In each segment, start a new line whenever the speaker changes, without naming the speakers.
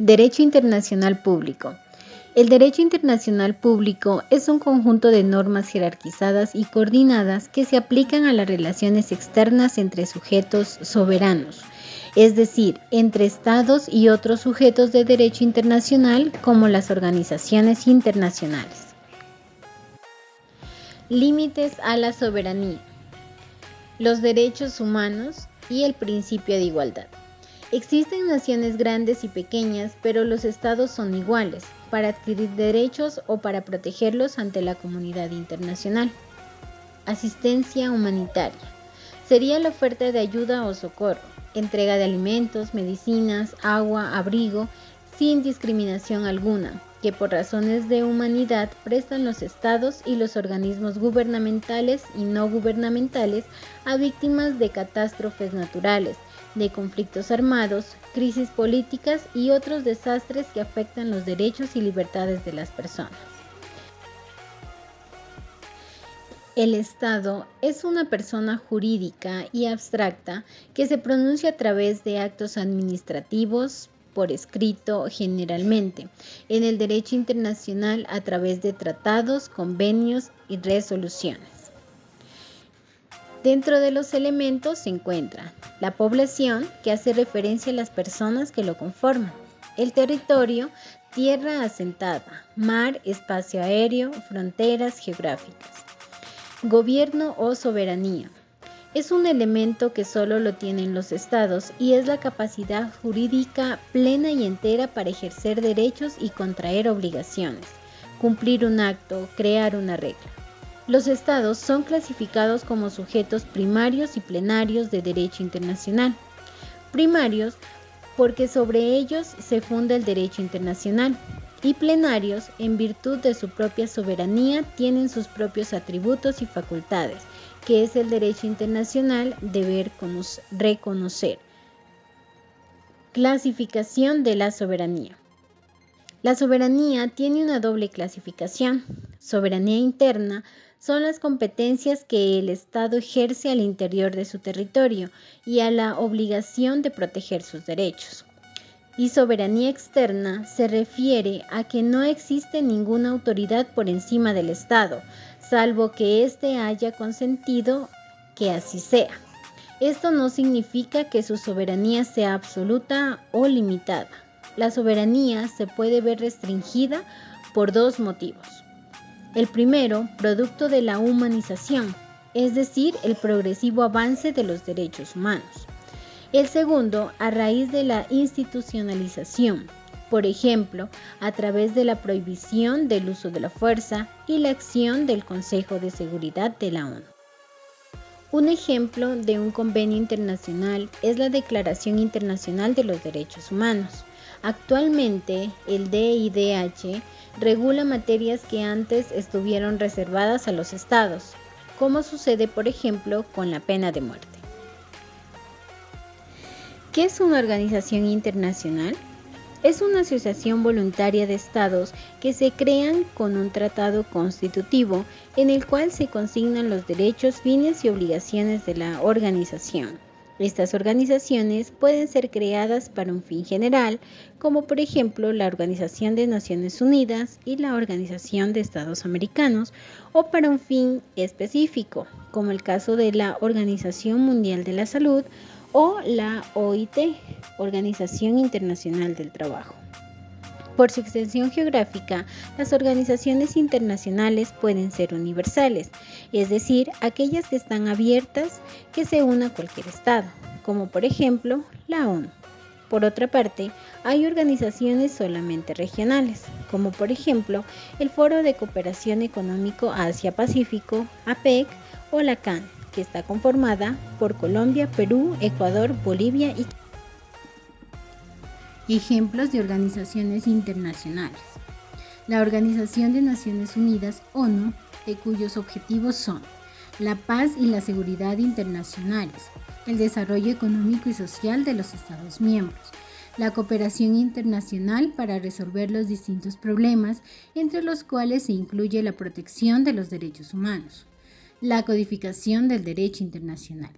Derecho internacional público. El derecho internacional público es un conjunto de normas jerarquizadas y coordinadas que se aplican a las relaciones externas entre sujetos soberanos, es decir, entre estados y otros sujetos de derecho internacional como las organizaciones internacionales. Límites a la soberanía, los derechos humanos y el principio de igualdad. Existen naciones grandes y pequeñas, pero los estados son iguales para adquirir derechos o para protegerlos ante la comunidad internacional. Asistencia humanitaria. Sería la oferta de ayuda o socorro, entrega de alimentos, medicinas, agua, abrigo, sin discriminación alguna, que por razones de humanidad prestan los estados y los organismos gubernamentales y no gubernamentales a víctimas de catástrofes naturales, de conflictos armados, crisis políticas y otros desastres que afectan los derechos y libertades de las personas. El Estado es una persona jurídica y abstracta que se pronuncia a través de actos administrativos, por escrito generalmente, en el derecho internacional a través de tratados, convenios y resoluciones. Dentro de los elementos se encuentra la población, que hace referencia a las personas que lo conforman, el territorio, tierra asentada, mar, espacio aéreo, fronteras geográficas. Gobierno o soberanía. Es un elemento que solo lo tienen los estados y es la capacidad jurídica plena y entera para ejercer derechos y contraer obligaciones, cumplir un acto, crear una regla. Los estados son clasificados como sujetos primarios y plenarios de derecho internacional. Primarios porque sobre ellos se funda el derecho internacional, y plenarios en virtud de su propia soberanía tienen sus propios atributos y facultades, que es el derecho internacional deber reconocer. Clasificación de la soberanía. La soberanía tiene una doble clasificación. Soberanía interna son las competencias que el Estado ejerce al interior de su territorio y a la obligación de proteger sus derechos. Y soberanía externa se refiere a que no existe ninguna autoridad por encima del Estado, salvo que éste haya consentido que así sea. Esto no significa que su soberanía sea absoluta o limitada. La soberanía se puede ver restringida por dos motivos. El primero, producto de la humanización, es decir, el progresivo avance de los derechos humanos. El segundo, a raíz de la institucionalización, por ejemplo, a través de la prohibición del uso de la fuerza y la acción del Consejo de Seguridad de la ONU. Un ejemplo de un convenio internacional es la Declaración Internacional de los Derechos Humanos. Actualmente, el DIDH regula materias que antes estuvieron reservadas a los estados, como sucede, por ejemplo, con la pena de muerte. ¿Qué es una organización internacional? Es una asociación voluntaria de estados que se crean con un tratado constitutivo en el cual se consignan los derechos, fines y obligaciones de la organización. Estas organizaciones pueden ser creadas para un fin general, como por ejemplo la Organización de Naciones Unidas y la Organización de Estados Americanos, o para un fin específico, como el caso de la Organización Mundial de la Salud o la OIT, Organización Internacional del Trabajo. Por su extensión geográfica, las organizaciones internacionales pueden ser universales, es decir, aquellas que están abiertas que se una a cualquier estado, como por ejemplo la ONU. Por otra parte, hay organizaciones solamente regionales, como por ejemplo el Foro de Cooperación Económico Asia-Pacífico, APEC, o la CAN, que está conformada por Colombia, Perú, Ecuador, Bolivia y Chile. Ejemplos de organizaciones internacionales. La Organización de Naciones Unidas, ONU, de cuyos objetivos son la paz y la seguridad internacionales, el desarrollo económico y social de los Estados miembros, la cooperación internacional para resolver los distintos problemas, entre los cuales se incluye la protección de los derechos humanos, la codificación del derecho internacional.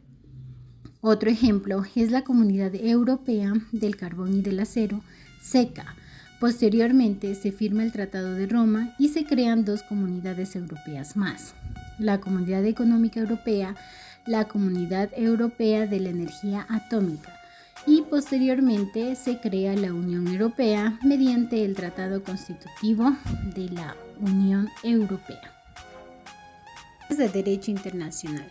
Otro ejemplo es la Comunidad Europea del Carbón y del Acero, SECA. Posteriormente se firma el Tratado de Roma y se crean dos comunidades europeas más: la Comunidad Económica Europea, la Comunidad Europea de la Energía Atómica, y posteriormente se crea la Unión Europea mediante el Tratado Constitutivo de la Unión Europea. De Derecho Internacional.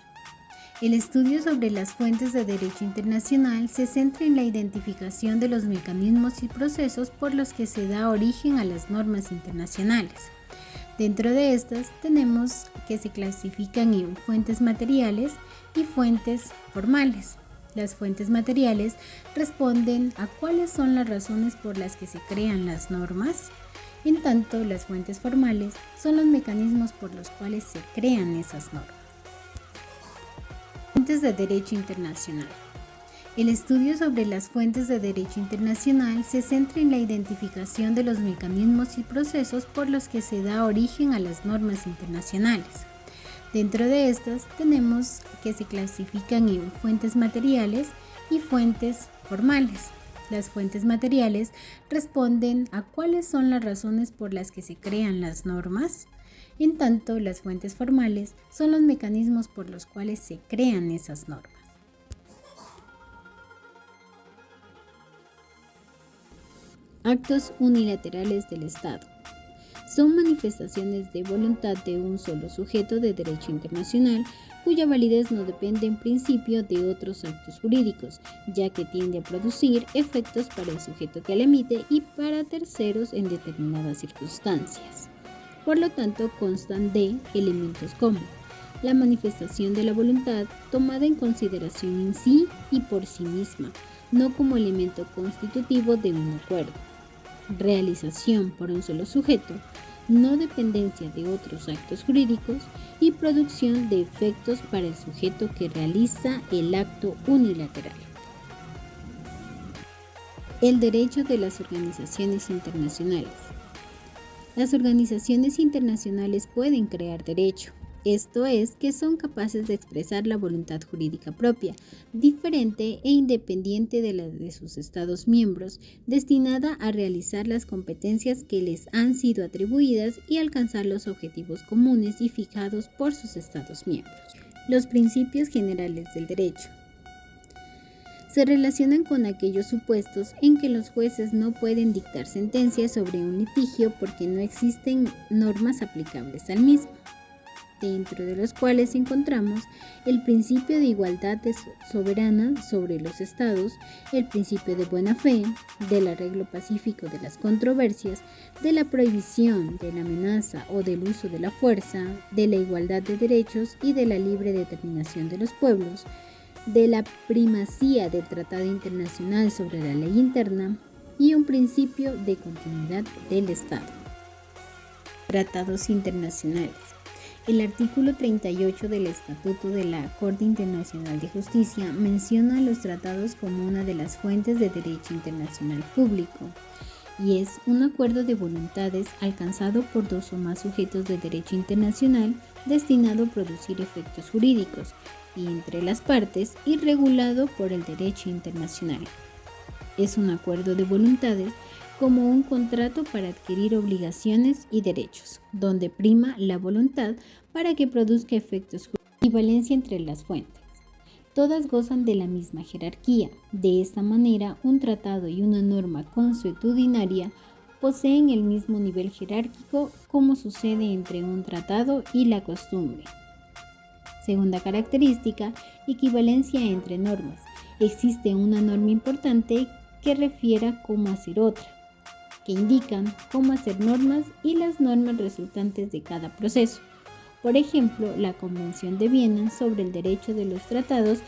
El estudio sobre las fuentes de derecho internacional se centra en la identificación de los mecanismos y procesos por los que se da origen a las normas internacionales. Dentro de estas tenemos que se clasifican en fuentes materiales y fuentes formales. Las fuentes materiales responden a cuáles son las razones por las que se crean las normas, en tanto las fuentes formales son los mecanismos por los cuales se crean esas normas. Fuentes de derecho internacional. El estudio sobre las fuentes de derecho internacional se centra en la identificación de los mecanismos y procesos por los que se da origen a las normas internacionales. Dentro de estas tenemos que se clasifican en fuentes materiales y fuentes formales. Las fuentes materiales responden a cuáles son las razones por las que se crean las normas, en tanto las fuentes formales son los mecanismos por los cuales se crean esas normas. Actos unilaterales del Estado. Son manifestaciones de voluntad de un solo sujeto de derecho internacional cuya validez no depende en principio de otros actos jurídicos, ya que tiende a producir efectos para el sujeto que la emite y para terceros en determinadas circunstancias. Por lo tanto, constan de elementos como la manifestación de la voluntad tomada en consideración en sí y por sí misma, no como elemento constitutivo de un acuerdo. Realización por un solo sujeto, no dependencia de otros actos jurídicos y producción de efectos para el sujeto que realiza el acto unilateral. El derecho de las organizaciones internacionales. Las organizaciones internacionales pueden crear derecho, esto es, que son capaces de expresar la voluntad jurídica propia, diferente e independiente de la de sus Estados miembros, destinada a realizar las competencias que les han sido atribuidas y alcanzar los objetivos comunes y fijados por sus Estados miembros. Los principios generales del derecho. Se relacionan con aquellos supuestos en que los jueces no pueden dictar sentencias sobre un litigio porque no existen normas aplicables al mismo, dentro de los cuales encontramos el principio de igualdad soberana sobre los estados, el principio de buena fe, del arreglo pacífico de las controversias, de la prohibición de la amenaza o del uso de la fuerza, de la igualdad de derechos y de la libre determinación de los pueblos, de la primacía del tratado internacional sobre la ley interna y un principio de continuidad del Estado. Tratados internacionales. El artículo 38 del Estatuto de la Corte Internacional de Justicia menciona a los tratados como una de las fuentes de derecho internacional público y es un acuerdo de voluntades alcanzado por dos o más sujetos de derecho internacional destinado a producir efectos jurídicos y entre las partes y regulado por el derecho internacional. Es un acuerdo de voluntades como un contrato para adquirir obligaciones y derechos, donde prima la voluntad para que produzca efectos jurídicos y valencia entre las fuentes. Todas gozan de la misma jerarquía. De esta manera, un tratado y una norma consuetudinaria poseen el mismo nivel jerárquico como sucede entre un tratado y la costumbre. Segunda característica, equivalencia entre normas. Existe una norma importante que refiera cómo hacer otra, que indican cómo hacer normas y las normas resultantes de cada proceso. Por ejemplo, la Convención de Viena sobre el derecho de los tratados,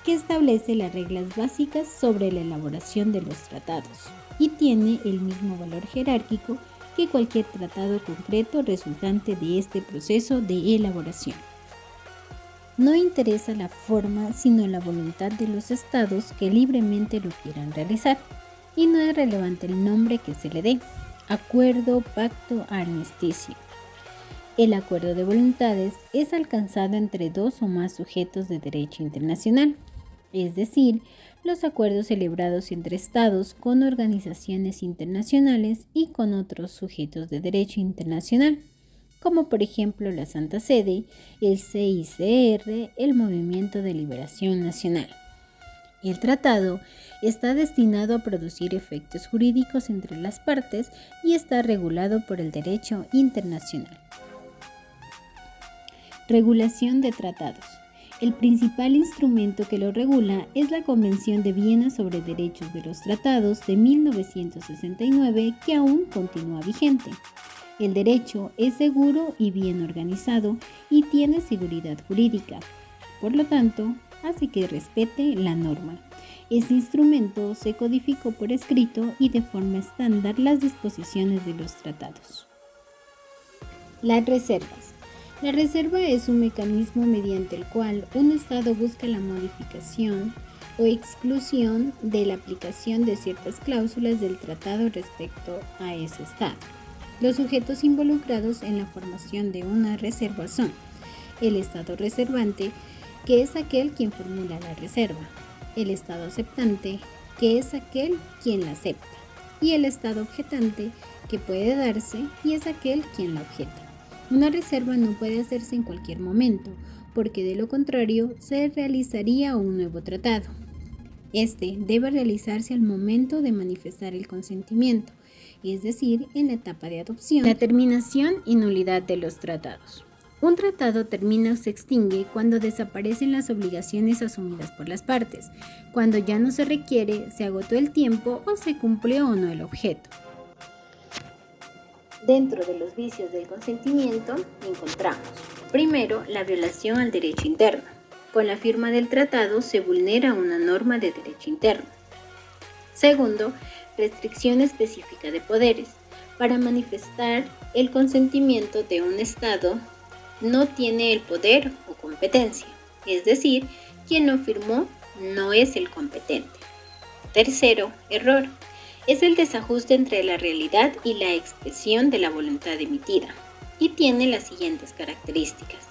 que establece las reglas básicas sobre la elaboración de los tratados y tiene el mismo valor jerárquico que cualquier tratado concreto resultante de este proceso de elaboración. No interesa la forma, sino la voluntad de los estados que libremente lo quieran realizar, y no es relevante el nombre que se le dé: acuerdo, pacto, armisticio. El acuerdo de voluntades es alcanzado entre dos o más sujetos de derecho internacional, es decir, los acuerdos celebrados entre Estados con organizaciones internacionales y con otros sujetos de derecho internacional, como por ejemplo la Santa Sede, el CICR, el Movimiento de Liberación Nacional. El tratado está destinado a producir efectos jurídicos entre las partes y está regulado por el derecho internacional. Regulación de tratados. El principal instrumento que lo regula es la Convención de Viena sobre Derechos de los Tratados de 1969, que aún continúa vigente. El derecho es seguro y bien organizado y tiene seguridad jurídica. Por lo tanto, hace que respete la norma. Ese instrumento se codificó por escrito y de forma estándar las disposiciones de los tratados. Las reservas. La reserva es un mecanismo mediante el cual un Estado busca la modificación o exclusión de la aplicación de ciertas cláusulas del tratado respecto a ese Estado. Los sujetos involucrados en la formación de una reserva son el Estado reservante, que es aquel quien formula la reserva, el Estado aceptante, que es aquel quien la acepta, y el Estado objetante, que puede darse y es aquel quien la objeta. Una reserva no puede hacerse en cualquier momento, porque de lo contrario se realizaría un nuevo tratado. Este debe realizarse al momento de manifestar el consentimiento, es decir, en la etapa de adopción, la terminación y nulidad de los tratados. Un tratado termina o se extingue cuando desaparecen las obligaciones asumidas por las partes, cuando ya no se requiere, se agotó el tiempo o se cumplió o no el objeto. Dentro de los vicios del consentimiento encontramos, primero, la violación al derecho interno. Con la firma del tratado se vulnera una norma de derecho interno. Segundo, restricción específica de poderes. Para manifestar el consentimiento de un Estado, no tiene el poder o competencia, es decir, quien lo firmó no es el competente. Tercero, error. Es el desajuste entre la realidad y la expresión de la voluntad emitida, y tiene las siguientes características.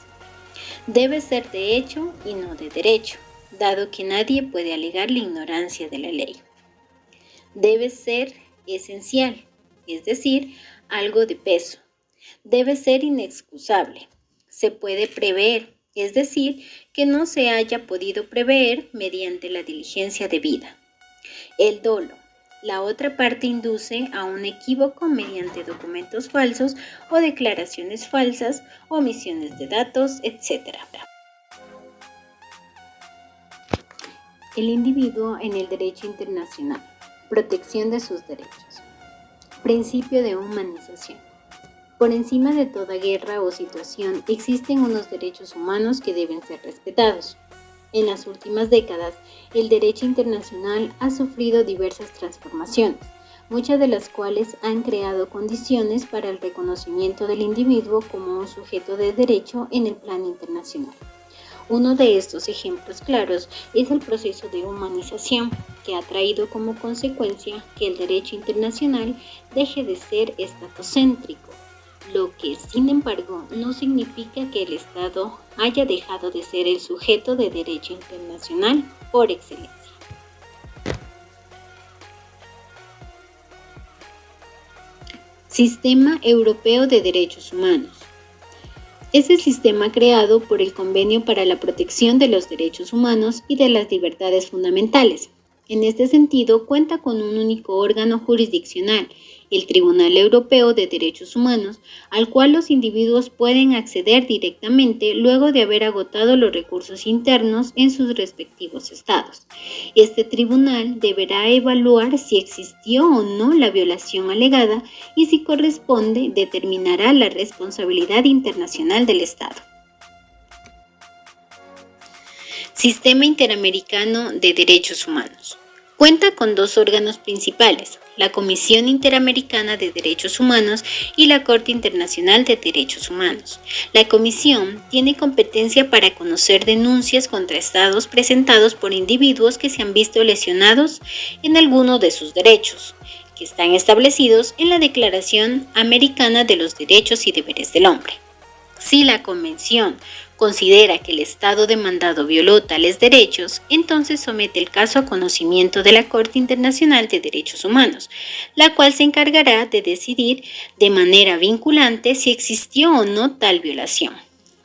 Debe ser de hecho y no de derecho, dado que nadie puede alegar la ignorancia de la ley. Debe ser esencial, es decir, algo de peso. Debe ser inexcusable. Se puede prever, es decir, que no se haya podido prever mediante la diligencia debida. El dolo. La otra parte induce a un equívoco mediante documentos falsos o declaraciones falsas, omisiones de datos, etc. El individuo en el derecho internacional. Protección de sus derechos. Principio de humanización. Por encima de toda guerra o situación existen unos derechos humanos que deben ser respetados. En las últimas décadas, el derecho internacional ha sufrido diversas transformaciones, muchas de las cuales han creado condiciones para el reconocimiento del individuo como un sujeto de derecho en el plano internacional. Uno de estos ejemplos claros es el proceso de humanización, que ha traído como consecuencia que el derecho internacional deje de ser estatocéntrico, lo que, sin embargo, no significa que el Estado haya dejado de ser el sujeto de derecho internacional por excelencia. Sistema Europeo de Derechos Humanos. Es el sistema creado por el Convenio para la Protección de los Derechos Humanos y de las Libertades Fundamentales. En este sentido, cuenta con un único órgano jurisdiccional, el Tribunal Europeo de Derechos Humanos, al cual los individuos pueden acceder directamente luego de haber agotado los recursos internos en sus respectivos estados. Este tribunal deberá evaluar si existió o no la violación alegada y, si corresponde, determinará la responsabilidad internacional del Estado. Sistema Interamericano de Derechos Humanos. Cuenta con dos órganos principales, la Comisión Interamericana de Derechos Humanos y la Corte Internacional de Derechos Humanos. La Comisión tiene competencia para conocer denuncias contra Estados presentados por individuos que se han visto lesionados en alguno de sus derechos, que están establecidos en la Declaración Americana de los Derechos y Deberes del Hombre. Si la Convención considera que el Estado demandado violó tales derechos, entonces somete el caso a conocimiento de la Corte Internacional de Derechos Humanos, la cual se encargará de decidir de manera vinculante si existió o no tal violación.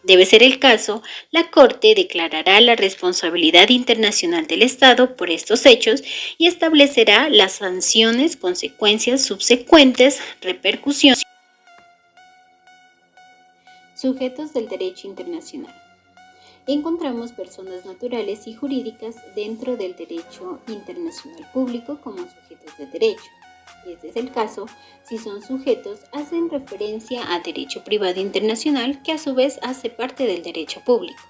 Debe ser el caso, la Corte declarará la responsabilidad internacional del Estado por estos hechos y establecerá las sanciones, consecuencias subsecuentes, repercusiones. Sujetos del derecho internacional. Encontramos personas naturales y jurídicas dentro del derecho internacional público como sujetos de derecho. Este es el caso si son sujetos, hacen referencia a derecho privado internacional que a su vez hace parte del derecho público.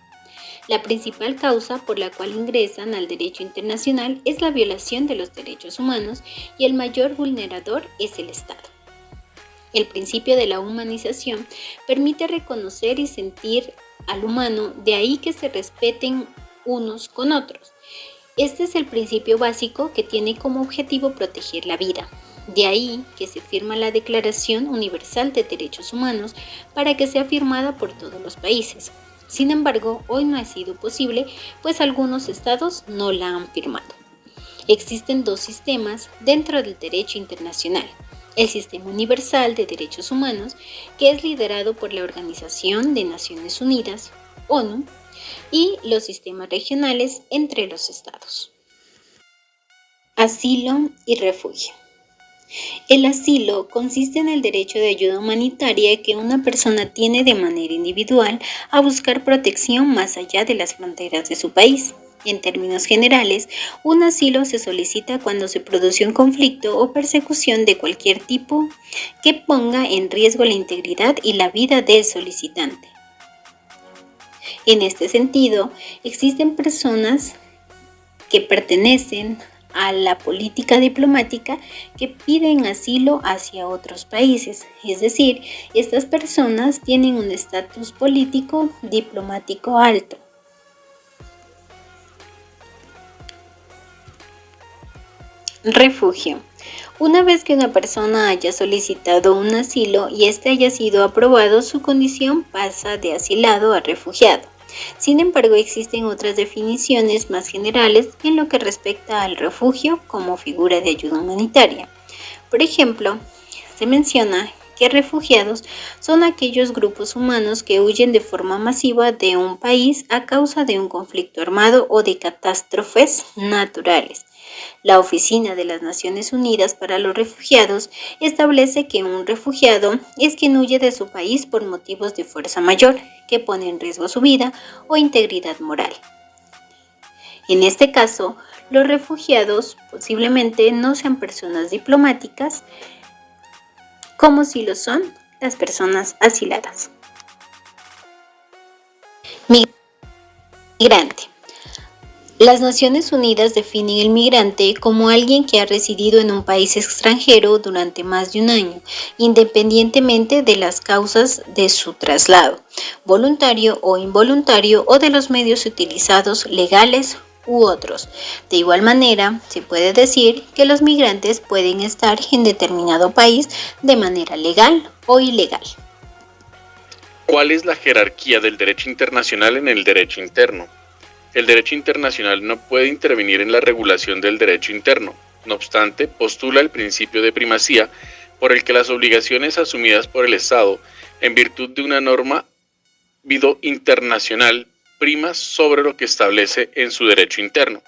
La principal causa por la cual ingresan al derecho internacional es la violación de los derechos humanos y el mayor vulnerador es el Estado. El principio de la humanización permite reconocer y sentir al humano, de ahí que se respeten unos con otros. Este es el principio básico que tiene como objetivo proteger la vida. De ahí que se firma la Declaración Universal de Derechos Humanos para que sea firmada por todos los países. Sin embargo, hoy no ha sido posible, pues algunos estados no la han firmado. Existen dos sistemas dentro del derecho internacional. El Sistema Universal de Derechos Humanos, que es liderado por la Organización de Naciones Unidas, ONU, y los sistemas regionales entre los estados. Asilo y refugio. El asilo consiste en el derecho de ayuda humanitaria que una persona tiene de manera individual a buscar protección más allá de las fronteras de su país. En términos generales, un asilo se solicita cuando se produce un conflicto o persecución de cualquier tipo que ponga en riesgo la integridad y la vida del solicitante. En este sentido, existen personas que pertenecen a la política diplomática que piden asilo hacia otros países, es decir, estas personas tienen un estatus político diplomático alto. Refugio. Una vez que una persona haya solicitado un asilo y este haya sido aprobado, su condición pasa de asilado a refugiado. Sin embargo, existen otras definiciones más generales en lo que respecta al refugio como figura de ayuda humanitaria. Por ejemplo, se menciona que refugiados son aquellos grupos humanos que huyen de forma masiva de un país a causa de un conflicto armado o de catástrofes naturales. La Oficina de las Naciones Unidas para los Refugiados establece que un refugiado es quien huye de su país por motivos de fuerza mayor, que pone en riesgo su vida o integridad moral. En este caso, los refugiados posiblemente no sean personas diplomáticas, como si lo son las personas asiladas. Migrante. Las Naciones Unidas definen el migrante como alguien que ha residido en un país extranjero durante más de un año, independientemente de las causas de su traslado, voluntario o involuntario, o de los medios utilizados, legales u otros. De igual manera, se puede decir que los migrantes pueden estar en determinado país de manera legal o ilegal.
¿Cuál es la jerarquía del derecho internacional en el derecho interno? El derecho internacional no puede intervenir en la regulación del derecho interno. No obstante, postula el principio de primacía por el que las obligaciones asumidas por el Estado en virtud de una norma internacional prima sobre lo que establece en su derecho interno.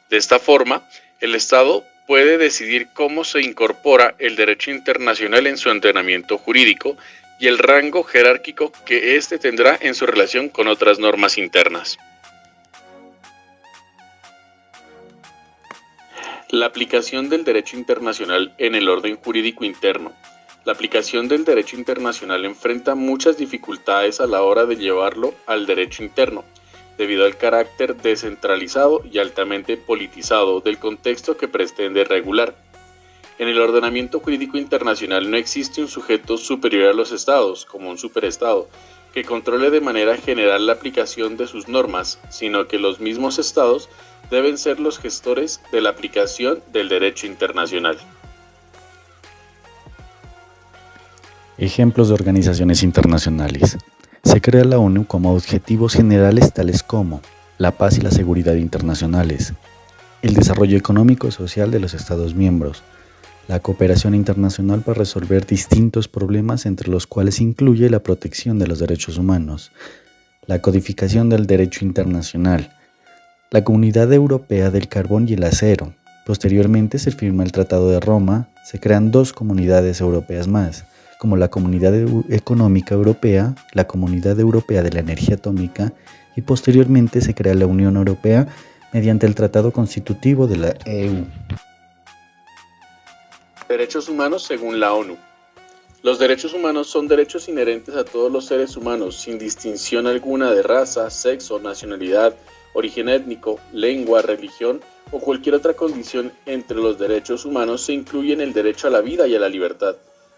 De esta forma, el Estado puede decidir cómo se incorpora el derecho internacional en su ordenamiento jurídico y el rango jerárquico que éste tendrá en su relación con otras normas internas. La aplicación del derecho internacional en el orden jurídico interno. La aplicación del derecho internacional enfrenta muchas dificultades a la hora de llevarlo al derecho interno, debido al carácter descentralizado y altamente politizado del contexto que pretende regular. En el ordenamiento jurídico internacional no existe un sujeto superior a los estados, como un superestado, que controle de manera general la aplicación de sus normas, sino que los mismos estados deben ser los gestores de la aplicación del derecho internacional.
Ejemplos de organizaciones internacionales. Se crea la ONU como objetivos generales tales como la paz y la seguridad internacionales, el desarrollo económico y social de los Estados miembros, la cooperación internacional para resolver distintos problemas entre los cuales incluye la protección de los derechos humanos, la codificación del derecho internacional, la Comunidad Europea del Carbón y el Acero. Posteriormente se firma el Tratado de Roma, se crean dos comunidades europeas más, como la Comunidad Económica Europea, la Comunidad Europea de la Energía Atómica y posteriormente se crea la Unión Europea mediante el Tratado Constitutivo de la EU.
Derechos humanos según la ONU. Los derechos humanos son derechos inherentes a todos los seres humanos, sin distinción alguna de raza, sexo, nacionalidad, origen étnico, lengua, religión o cualquier otra condición. Entre los derechos humanos se incluyen el derecho a la vida y a la libertad,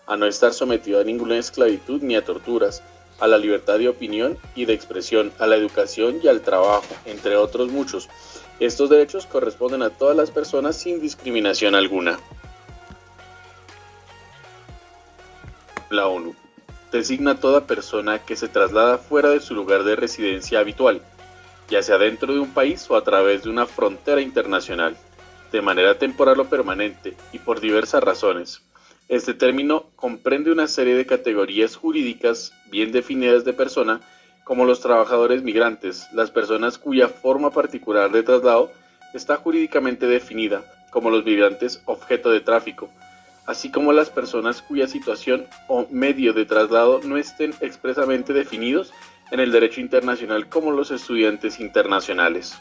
a no estar sometido a ninguna esclavitud ni a torturas, a la libertad de opinión y de expresión, a la educación y al trabajo, entre otros muchos. Estos derechos corresponden a todas las personas sin discriminación alguna. La ONU designa a toda persona que se traslada fuera de su lugar de residencia habitual, ya sea dentro de un país o a través de una frontera internacional, de manera temporal o permanente y por diversas razones. Este término comprende una serie de categorías jurídicas bien definidas de persona, como los trabajadores migrantes, las personas cuya forma particular de traslado está jurídicamente definida, como los migrantes objeto de tráfico, así como las personas cuya situación o medio de traslado no estén expresamente definidos en el derecho internacional, como los estudiantes internacionales.